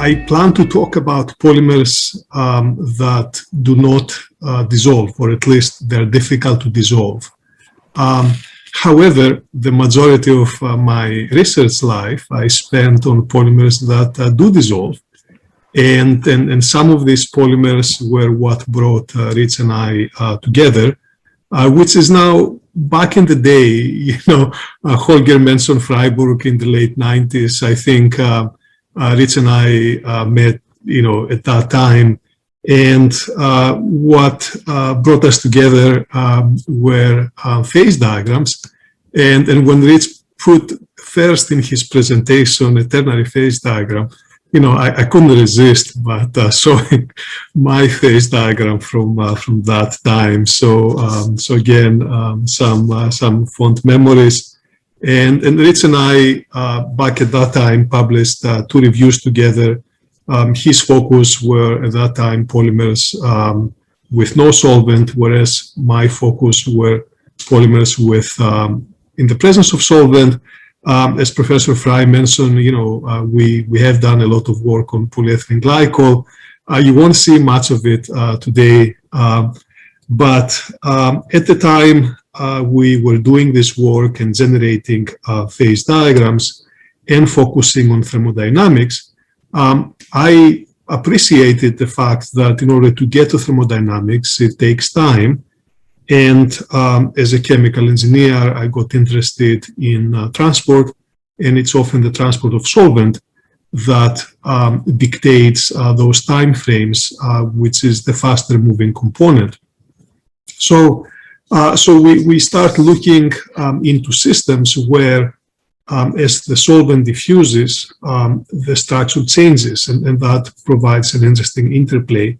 I plan to talk about polymers that do not dissolve, or at least they're difficult to dissolve. However, the majority of my research life I spent on polymers that do dissolve. And some of these polymers were what brought Rich and I together, which is now, back in the day, Holger mentioned Freiburg in the late 90s. I think Rich and I met, at that time. And what brought us together were phase diagrams. And when Rich put first in his presentation a ternary phase diagram, I couldn't resist but showing my phase diagram from that time. So again, some fond memories. And Rich and I, back at that time, published 2 reviews together. His focus were at that time polymers with no solvent, whereas my focus were polymers with in the presence of solvent. As Professor Fry mentioned, we have done a lot of work on polyethylene glycol. You won't see much of it today, but at the time we were doing this work and generating phase diagrams and focusing on thermodynamics. I appreciated the fact that in order to get to thermodynamics, it takes time. And as a chemical engineer, I got interested in transport, and it's often the transport of solvent that dictates those time frames, which is the faster moving component. So we start looking into systems where as the solvent diffuses, the structure changes, and that provides an interesting interplay.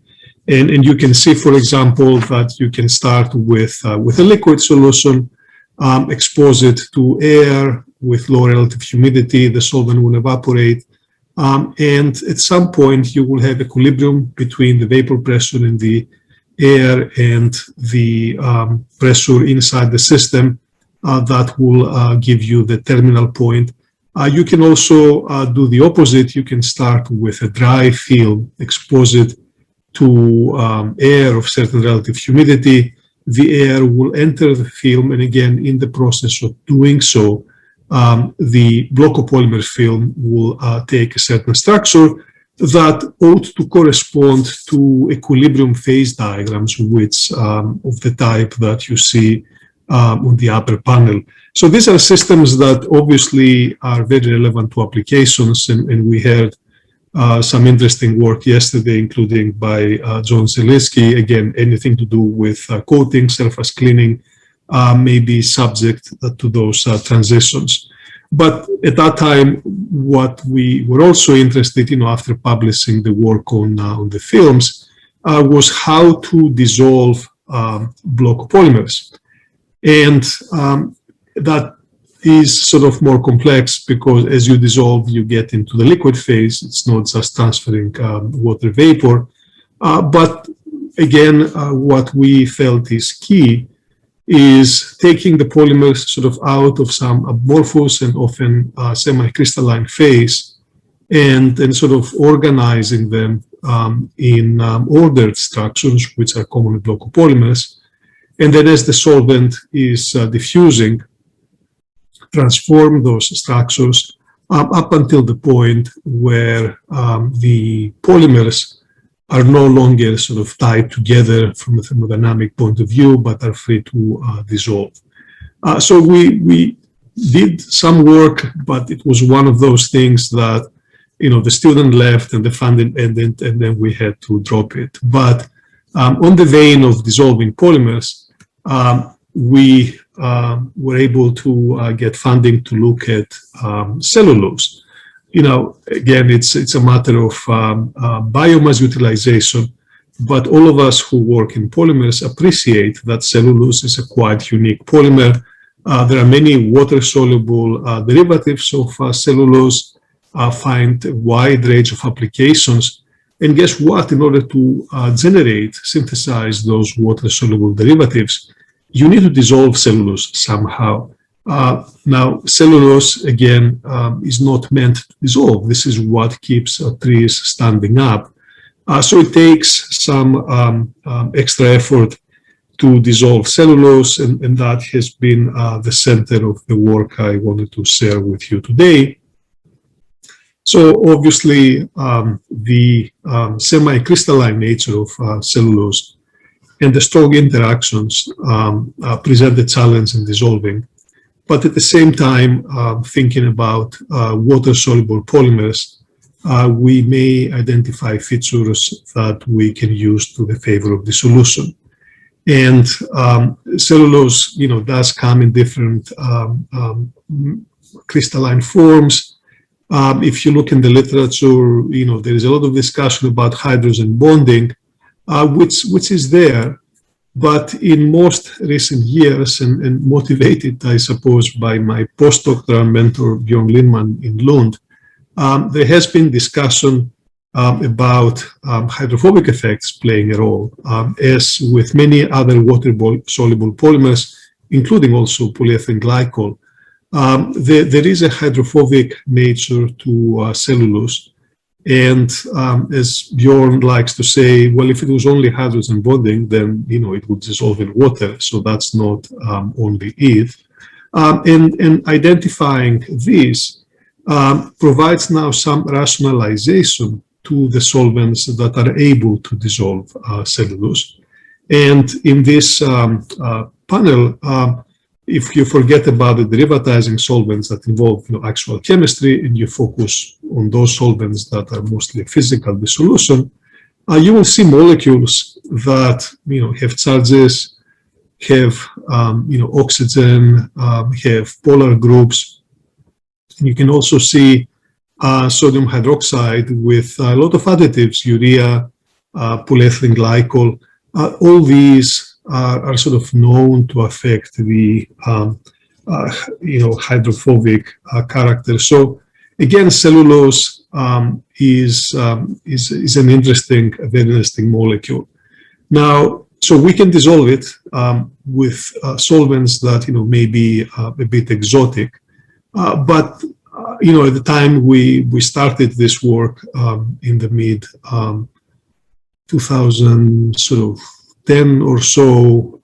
And you can see, for example, that you can start with a liquid solution, expose it to air with low relative humidity, the solvent will evaporate, and at some point you will have equilibrium between the vapor pressure in the air and the pressure inside the system. That will give you the terminal point. You can also do the opposite. You can start with a dry film, expose it to air of certain relative humidity. The air will enter the film, and again, in the process of doing so, the Copolymer film will take a certain structure that ought to correspond to equilibrium phase diagrams, which of the type that you see on the upper panel. So these are systems that obviously are very relevant to applications, and we heard some interesting work yesterday, including by John Zelinsky. Again, anything to do with coating, surface cleaning may be subject to those transitions. But at that time, what we were also interested in, after publishing the work on the films, was how to dissolve Copolymers. And that is sort of more complex, because as you dissolve, you get into the liquid phase. It's not just transferring water vapor. But again, what we felt is key is taking the polymers sort of out of some amorphous and often semicrystalline phase, and sort of organizing them in ordered structures, which are commonly Copolymers. And then as the solvent is diffusing, transform those structures up until the point where the polymers are no longer sort of tied together from a thermodynamic point of view, but are free to dissolve. So we did some work, but it was one of those things that, the student left and the funding ended, and then we had to drop it. But on the vein of dissolving polymers, we were able to get funding to look at cellulose. Again, it's a matter of biomass utilization, but all of us who work in polymers appreciate that cellulose is a quite unique polymer. There are many water-soluble derivatives of cellulose, find a wide range of applications. And guess what? In order to synthesize those water-soluble derivatives, you need to dissolve cellulose somehow. Now, cellulose, again, is not meant to dissolve. This is what keeps trees standing up. So it takes some extra effort to dissolve cellulose, and that has been the center of the work I wanted to share with you today. So obviously, the semi-crystalline nature of cellulose and the strong interactions present a challenge in dissolving. But at the same time, thinking about water-soluble polymers, we may identify features that we can use to the favor of dissolution. And cellulose, does come in different crystalline forms. If you look in the literature, there is a lot of discussion about hydrogen bonding, which is there. But in most recent years, and motivated, I suppose, by my postdoctoral mentor, Björn Lindman in Lund, there has been discussion about hydrophobic effects playing a role, as with many other water-soluble polymers, including also polyethylene glycol. There is a hydrophobic nature to cellulose. And as Björn likes to say, well, if it was only hydrogen bonding, then, it would dissolve in water. So that's not only it. And identifying this provides now some rationalization to the solvents that are able to dissolve cellulose. And in this panel, if you forget about the derivatizing solvents that involve actual chemistry, and you focus on those solvents that are mostly physical dissolution, you will see molecules that have charges, have oxygen, have polar groups. And you can also see sodium hydroxide with a lot of additives, urea, polyethylene glycol. All these are sort of known to affect the hydrophobic character. So again, cellulose is an interesting, very interesting molecule. Now, so we can dissolve it with solvents that may be a bit exotic, but at the time we started this work in the mid 2000 sort of 10 or so,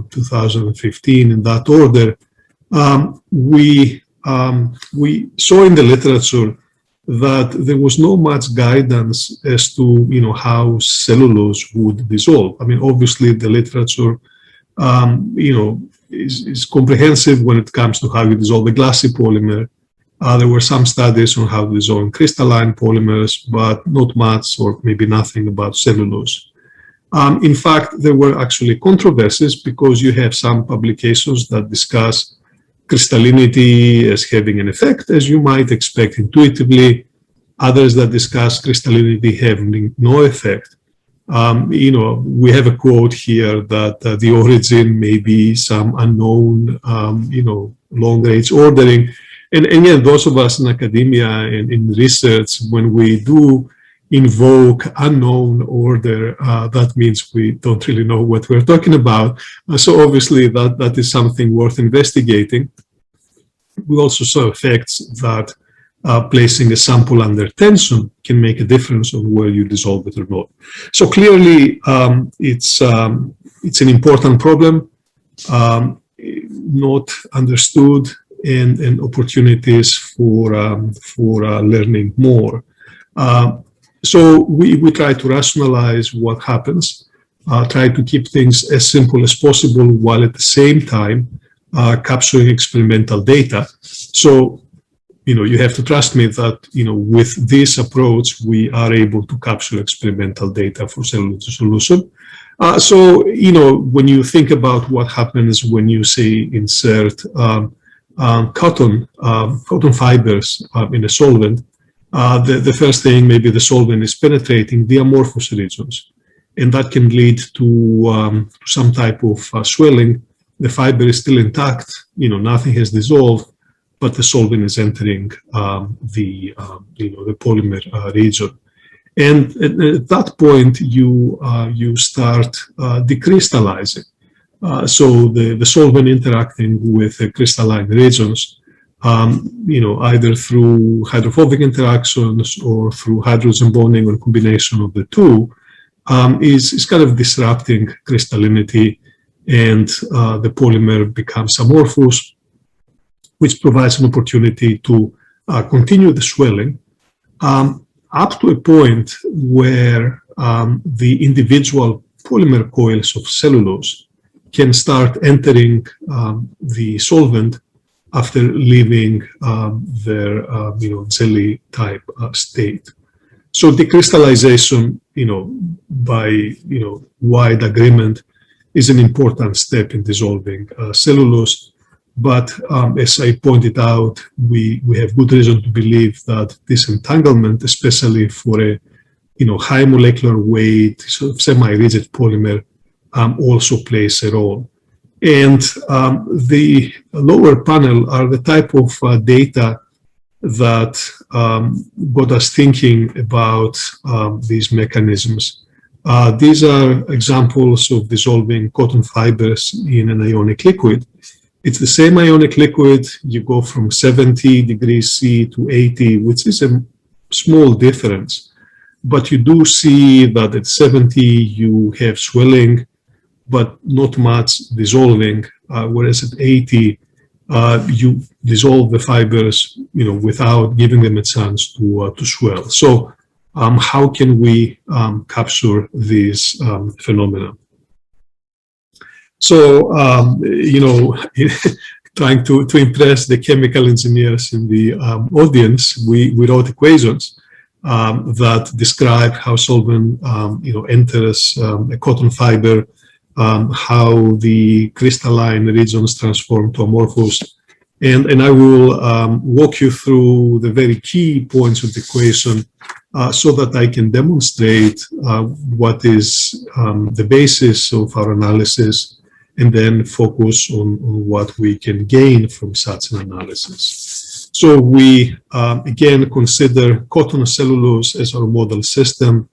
2015, in that order, we saw in the literature that there was no much guidance as to how cellulose would dissolve. I mean, obviously the literature is comprehensive when it comes to how you dissolve a glassy polymer. There were some studies on how to dissolve crystalline polymers, but not much or maybe nothing about cellulose. In fact, there were actually controversies because you have some publications that discuss crystallinity as having an effect, as you might expect intuitively, others that discuss crystallinity having no effect. We have a quote here that the origin may be some unknown, long-range ordering. And again, those of us in academia and in research, when we do invoke unknown order, that means we don't really know what we're talking about. So obviously that is something worth investigating. We also saw effects that placing a sample under tension can make a difference on where you dissolve it or not. So clearly it's an important problem, not understood, and opportunities for learning more. So we try to rationalize what happens, try to keep things as simple as possible while at the same time capturing experimental data. So, you have to trust me that, with this approach, we are able to capture experimental data for cellulose dissolution. So, when you think about what happens when you say insert cotton fibers in a solvent, the first thing, maybe the solvent is penetrating the amorphous regions, and that can lead to some type of swelling. The fiber is still intact, nothing has dissolved, but the solvent is entering the polymer region. And at that point, you start decrystallizing. So the solvent interacting with crystalline regions, either through hydrophobic interactions or through hydrogen bonding or combination of the two, is kind of disrupting crystallinity, and the polymer becomes amorphous, which provides an opportunity to continue the swelling up to a point where the individual polymer coils of cellulose can start entering the solvent after leaving their jelly type state. So decrystallization, by wide agreement, is an important step in dissolving cellulose. But as I pointed out, we have good reason to believe that disentanglement, especially for a high molecular weight, sort of semi-rigid polymer, also plays a role. And the lower panel are the type of data that got us thinking about these mechanisms. These are examples of dissolving cotton fibers in an ionic liquid. It's the same ionic liquid. You go from 70 degrees C to 80, which is a small difference. But you do see that at 70 you have swelling, but not much dissolving, whereas at 80 you dissolve the fibers, without giving them a chance to swell. So how can we capture these phenomena? So, trying to impress the chemical engineers in the audience, we wrote equations that describe how solvent, enters a cotton fiber, how the crystalline regions transform to amorphous. And I will walk you through the very key points of the equation so that I can demonstrate what is the basis of our analysis, and then focus on what we can gain from such an analysis. So we again consider cotton cellulose as our model system,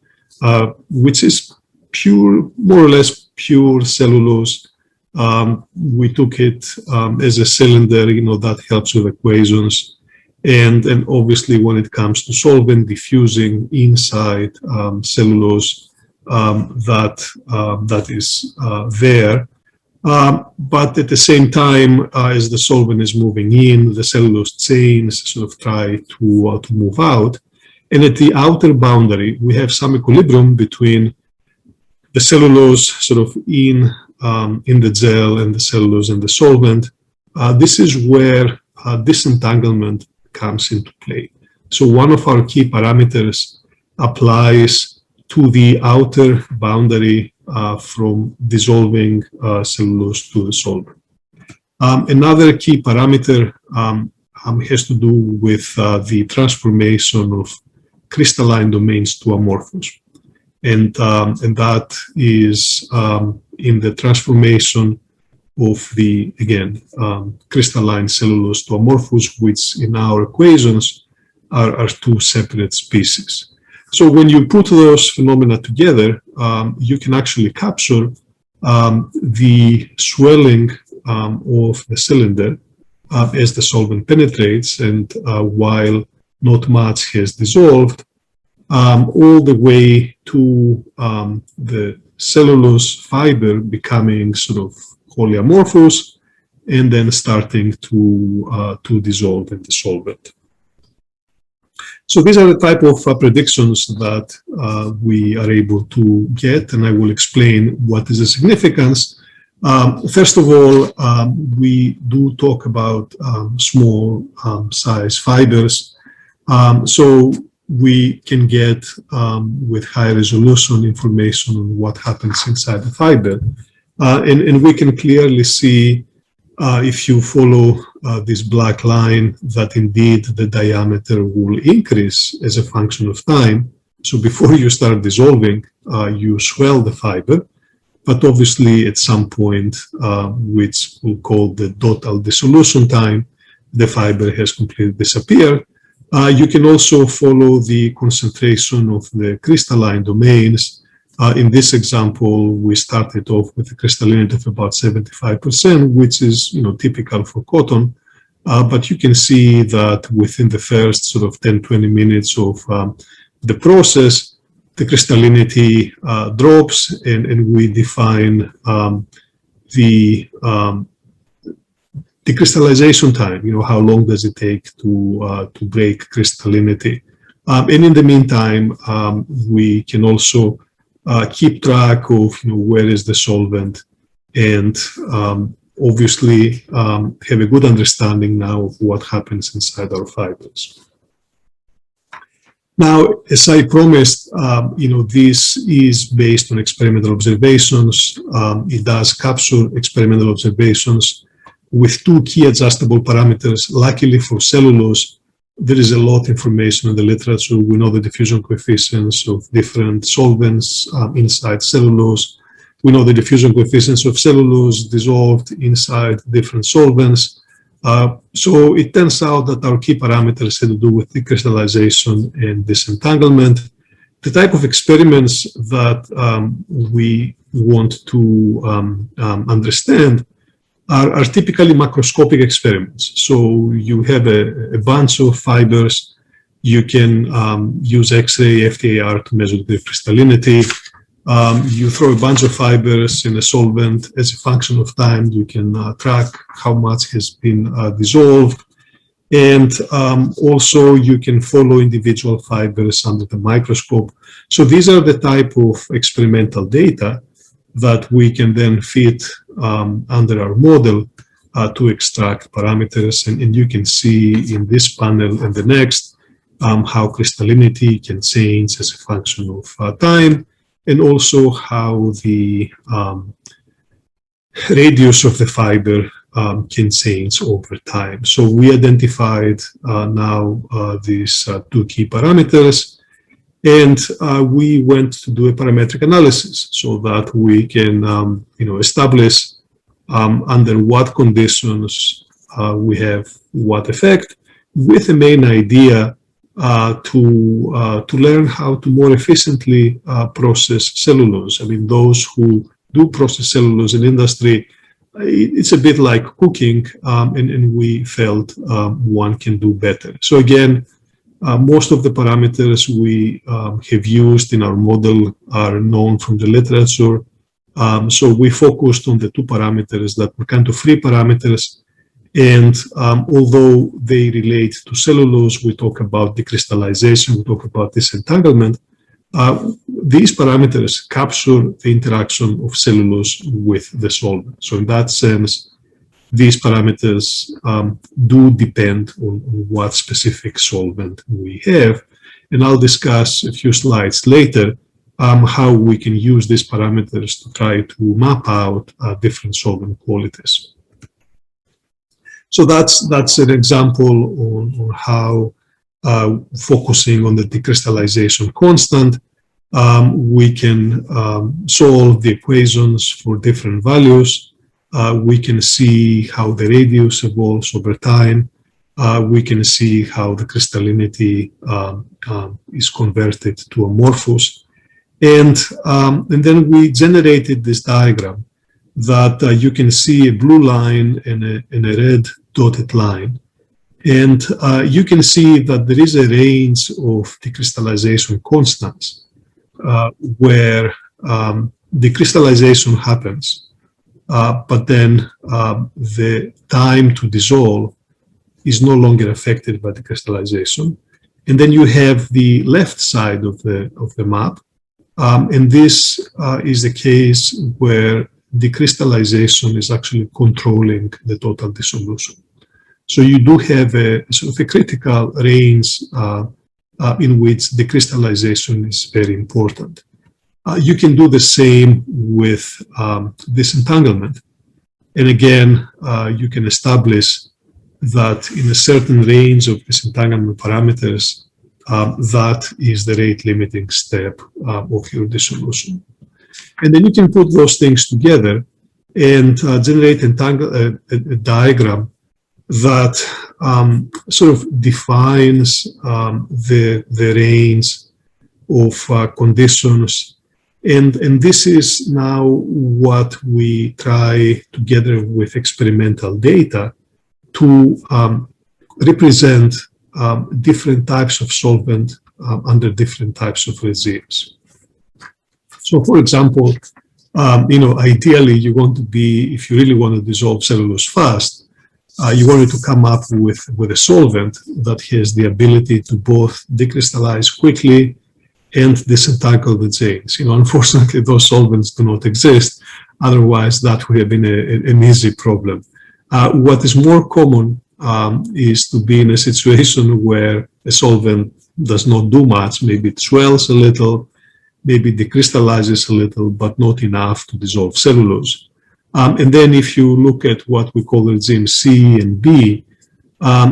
which is pure, more or less pure cellulose. We took it as a cylinder, that helps with equations. And obviously when it comes to solvent diffusing inside cellulose, that is there. But at the same time, as the solvent is moving in, the cellulose chains sort of try to move out. And at the outer boundary, we have some equilibrium between the cellulose sort of in the gel and the cellulose and the solvent. This is where disentanglement comes into play. So one of our key parameters applies to the outer boundary from dissolving cellulose to the solvent. Another key parameter has to do with the transformation of crystalline domains to amorphous. And that is in the transformation of the, again, crystalline cellulose to amorphous, which in our equations are two separate species. So when you put those phenomena together, you can actually capture the swelling of the cylinder as the solvent penetrates, and while not much has dissolved, all the way to the cellulose fiber becoming sort of wholly amorphous, and then starting to dissolve in the solvent. So these are the type of predictions that we are able to get, and I will explain what is the significance. First of all, we do talk about small size fibers. So we can get with high resolution information on what happens inside the fiber. And we can clearly see, if you follow this black line, that indeed the diameter will increase as a function of time. So before you start dissolving, you swell the fiber, but obviously at some point, which we'll call the total dissolution time, the fiber has completely disappeared. You can also follow the concentration of the crystalline domains In this example, we started off with a crystallinity of about 75%, which is typical for cotton. But you can see that within the first sort of 10-20 minutes of the process, the crystallinity drops, and we define the decrystallization time. How long does it take to break crystallinity? And in the meantime, we can also keep track of where is the solvent, and obviously have a good understanding now of what happens inside our fibers. Now, as I promised, this is based on experimental observations. It does capture experimental observations with two key adjustable parameters. Luckily for cellulose, there is a lot of information in the literature. We know the diffusion coefficients of different solvents inside cellulose. We know the diffusion coefficients of cellulose dissolved inside different solvents. So it turns out that our key parameters had to do with decrystallization and disentanglement. The type of experiments that we want to understand are typically macroscopic experiments. So you have a bunch of fibers. You can use X-ray, FTIR to measure the crystallinity. You throw a bunch of fibers in a solvent. As a function of time, you can track how much has been dissolved. And also you can follow individual fibers under the microscope. So these are the type of experimental data that we can then fit under our model to extract parameters. And you can see in this panel and the next how crystallinity can change as a function of time, and also how the radius of the fiber can change over time. So we identified now these two key parameters, and we went to do a parametric analysis so that we can establish under what conditions we have what effect, with the main idea to learn how to more efficiently process cellulose. I mean, those who do process cellulose in industry, it's a bit like cooking, and we felt one can do better. So again, most of the parameters we have used in our model are known from the literature. So we focused on the two parameters that were kind of free parameters. And although they relate to cellulose, we talk about decrystallization, we talk about disentanglement. These parameters capture the interaction of cellulose with the solvent. So in that sense, these parameters do depend on what specific solvent we have. And I'll discuss a few slides later how we can use these parameters to try to map out different solvent qualities. So that's an example on how focusing on the decrystallization constant, we can solve the equations for different values. We can see how the radius evolves over time. We can see how the crystallinity is converted to amorphous. And then we generated this diagram that you can see a blue line and a red dotted line. And you can see that there is a range of decrystallization constants where decrystallization happens, but then the time to dissolve is no longer affected by decrystallization. And then you have the left side of the map, and this is the case where decrystallization is actually controlling the total dissolution. So you do have a sort of a critical range in which decrystallization is very important. You can do the same with disentanglement. And again, you can establish that in a certain range of disentanglement parameters, that is the rate limiting step of your dissolution. And then you can put those things together and generate a diagram that sort of defines the range of conditions And this is now what we try together with experimental data to represent different types of solvent under different types of regimes. So, for example, ideally you want to be, if you really want to dissolve cellulose fast, you wanted to come up with a solvent that has the ability to both decrystallize quickly and disentangle the chains. Unfortunately, those solvents do not exist. Otherwise, that would have been an easy problem. What is more common is to be in a situation where a solvent does not do much. Maybe it swells a little, maybe decrystallizes a little, but not enough to dissolve cellulose. And then if you look at what we call regime C and B,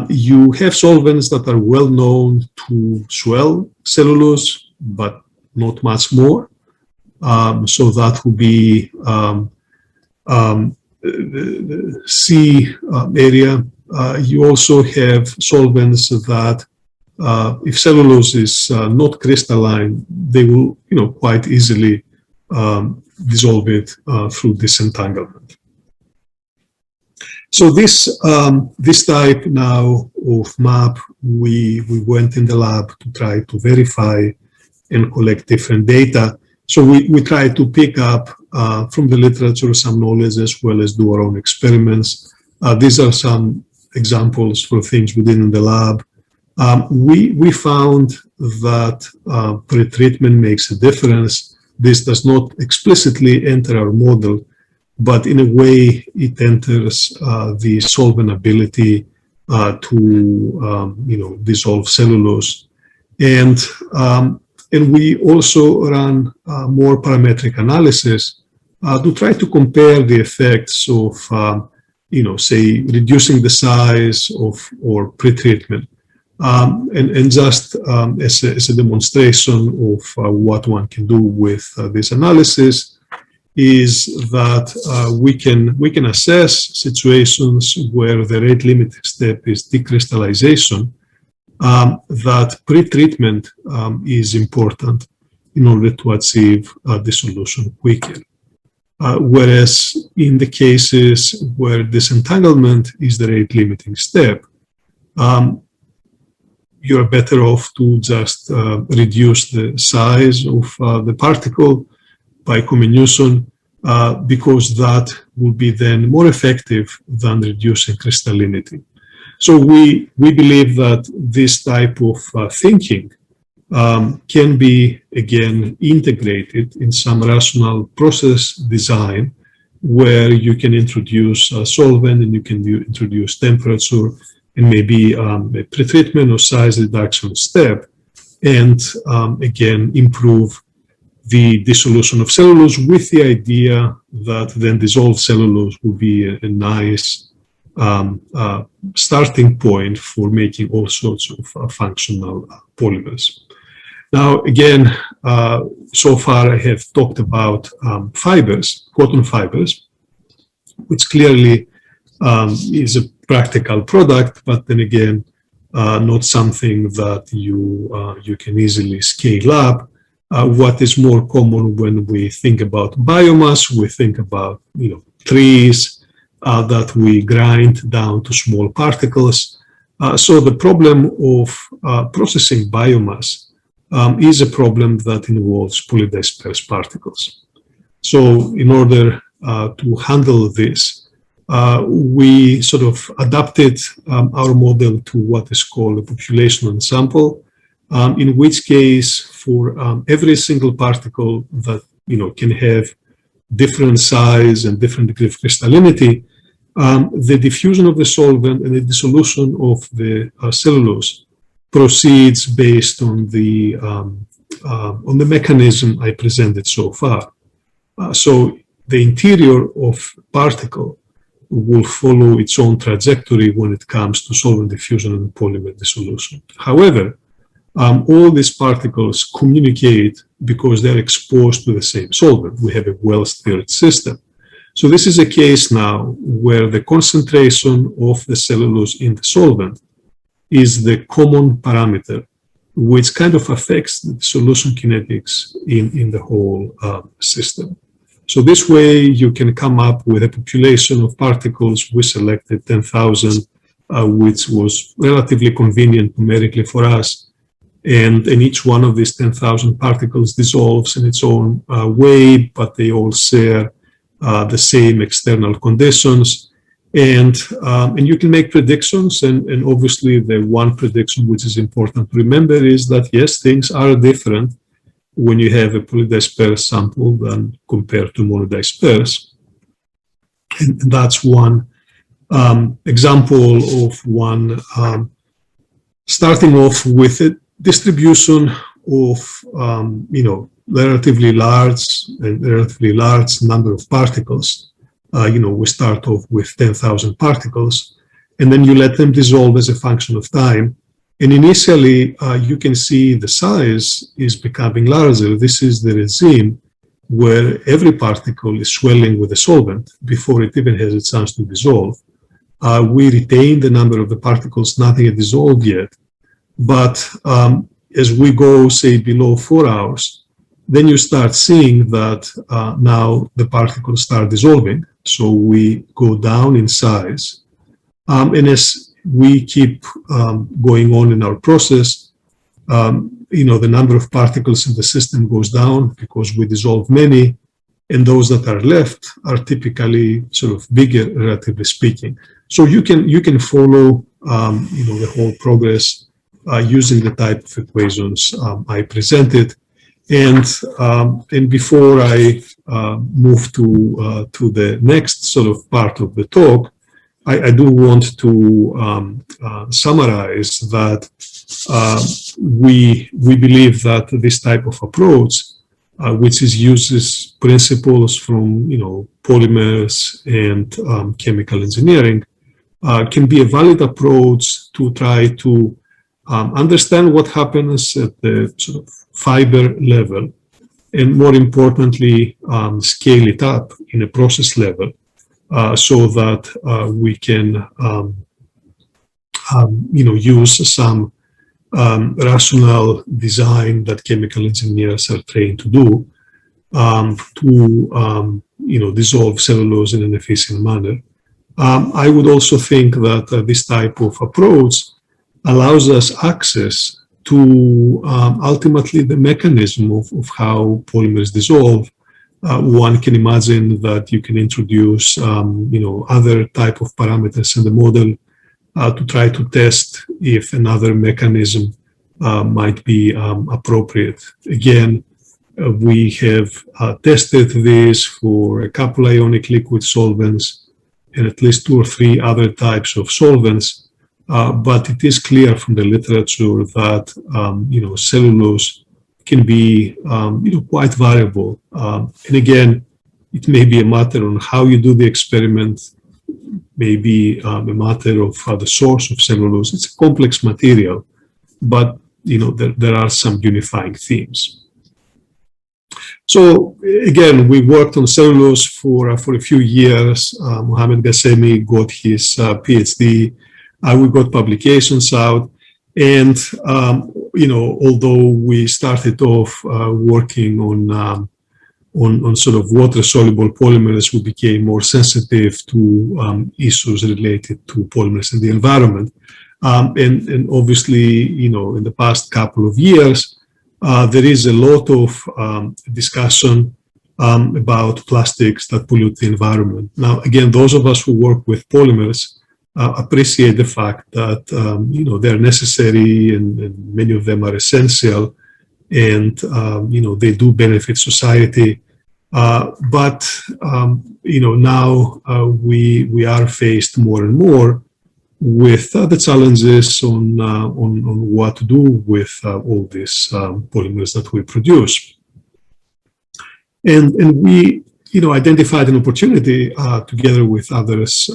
you have solvents that are well known to swell cellulose, but not much more. So that would be the C area. You also have solvents that, if cellulose is not crystalline, they will, quite easily dissolve it through disentanglement. So this type now of map, we went in the lab to try to verify and collect different data. So we try to pick up from the literature some knowledge as well as do our own experiments. These are some examples for things we did in the lab. We found that pretreatment makes a difference. This does not explicitly enter our model, but in a way it enters the solvent ability to dissolve cellulose. And we also run more parametric analysis to try to compare the effects of, say, reducing the size or pretreatment. And just as a demonstration of what one can do with this analysis is that we can assess situations where the rate limiting step is decrystallization, that pretreatment is important in order to achieve dissolution quicker. Whereas in the cases where disentanglement is the rate limiting step, you're better off to just reduce the size of the particle by comminution, because that will be then more effective than reducing crystallinity. So we believe that this type of thinking can be, again, integrated in some rational process design where you can introduce a solvent and you can introduce temperature and maybe a pretreatment or size reduction step, and again improve the dissolution of cellulose with the idea that then dissolved cellulose will be a nice starting point for making all sorts of functional polymers. Now, again, so far I have talked about fibers, cotton fibers, which clearly is a practical product, but then again, not something that you can easily scale up. What is more common when we think about biomass, we think about trees that we grind down to small particles. So the problem of processing biomass is a problem that involves polydispersed particles. So in order to handle this, we sort of adapted our model to what is called a population ensemble, in which case for every single particle that can have different size and different degree of crystallinity, the diffusion of the solvent and the dissolution of the cellulose proceeds based on the mechanism I presented so far. So the interior of particle will follow its own trajectory when it comes to solvent diffusion and polymer dissolution. However, all these particles communicate because they're exposed to the same solvent. We have a well-steered system. So this is a case now where the concentration of the cellulose in the solvent is the common parameter which kind of affects the solution kinetics in the whole system. So this way you can come up with a population of particles. We selected 10,000, which was relatively convenient numerically for us. And each one of these 10,000 particles dissolves in its own way, but they all share the same external conditions. And you can make predictions. And obviously the one prediction which is important to remember is that, yes, things are different when you have a polydispersed sample than compared to monodispersed. And that's one example of one, starting off with a distribution of, relatively large number of particles. We start off with 10,000 particles, and then you let them dissolve as a function of time. And initially, you can see the size is becoming larger. This is the regime where every particle is swelling with a solvent before it even has a chance to dissolve. We retain the number of the particles, nothing is dissolved yet. But as we go, say, below 4 hours, then you start seeing that now the particles start dissolving. So we go down in size. And as we keep going on in our process, the number of particles in the system goes down because we dissolve many, and those that are left are typically sort of bigger, relatively speaking. So you can follow, the whole progress using the type of equations I presented. And before I move to the next sort of part of the talk, I do want to summarize that we believe that this type of approach, which uses principles from polymers and chemical engineering, can be a valid approach to try to understand what happens at the sort of fiber level, and more importantly, scale it up in a process level. So that we can, use some rational design that chemical engineers are trained to do to, dissolve cellulose in an efficient manner. I would also think that this type of approach allows us access to ultimately the mechanism of how polymers dissolve. One can imagine that you can introduce, other type of parameters in the model to try to test if another mechanism might be appropriate. Again, we have tested this for a couple ionic liquid solvents and at least 2 or 3 other types of solvents, but it is clear from the literature that, cellulose can be, quite variable. And again, it may be a matter on how you do the experiment, maybe a matter of the source of cellulose. It's a complex material, but, there are some unifying themes. So again, we worked on cellulose for a few years. Mohamed Ghassemi got his PhD. We got publications out. And, although we started off working on sort of water-soluble polymers, we became more sensitive to issues related to polymers in the environment. And obviously, in the past couple of years, there is a lot of discussion about plastics that pollute the environment. Now, again, those of us who work with polymers appreciate the fact that they're necessary and many of them are essential, and they do benefit society. But now we are faced more and more with the challenges on what to do with all these polymers that we produce, and we identified an opportunity together with others,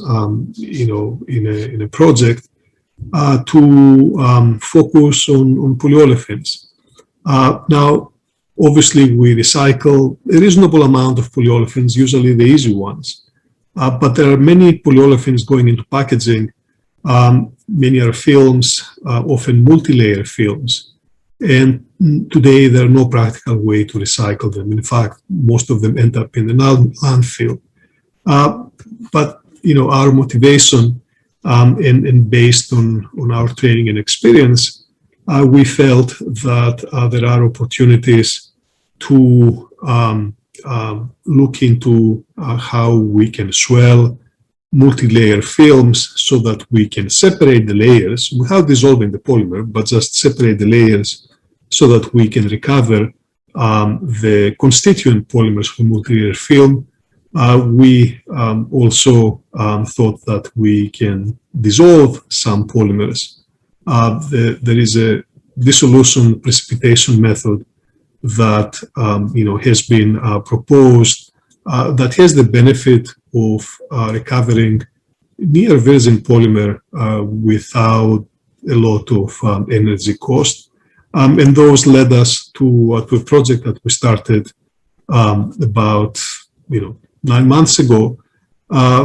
in a project to focus on polyolefins. Now, obviously, we recycle a reasonable amount of polyolefins, usually the easy ones, but there are many polyolefins going into packaging. Many are films, often multi-layer films. And today, there are no practical way to recycle them. In fact, most of them end up in the landfill. But our motivation, and based on our training and experience, we felt that there are opportunities to look into how we can swell multi-layer films so that we can separate the layers without dissolving the polymer, but just separate the layers so that we can recover the constituent polymers from multi-layer film. We also thought that we can dissolve some polymers. There is a dissolution precipitation method that has been proposed that has the benefit of recovering near virgin polymer without a lot of energy cost. And those led us to a project that we started about 9 months ago,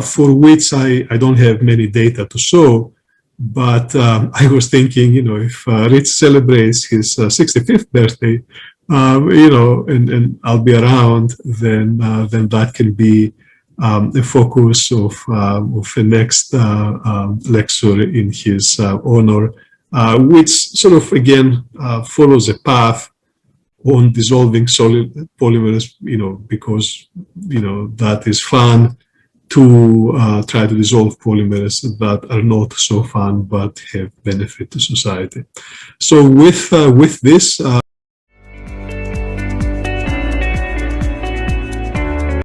for which I don't have many data to show, but I was thinking, if Rich celebrates his 65th birthday, and I'll be around, then that can be the focus of the next lecture in his honor, which sort of again follows a path on dissolving solid polymers, because that is fun, to try to dissolve polymers that are not so fun but have benefit to society. So with this.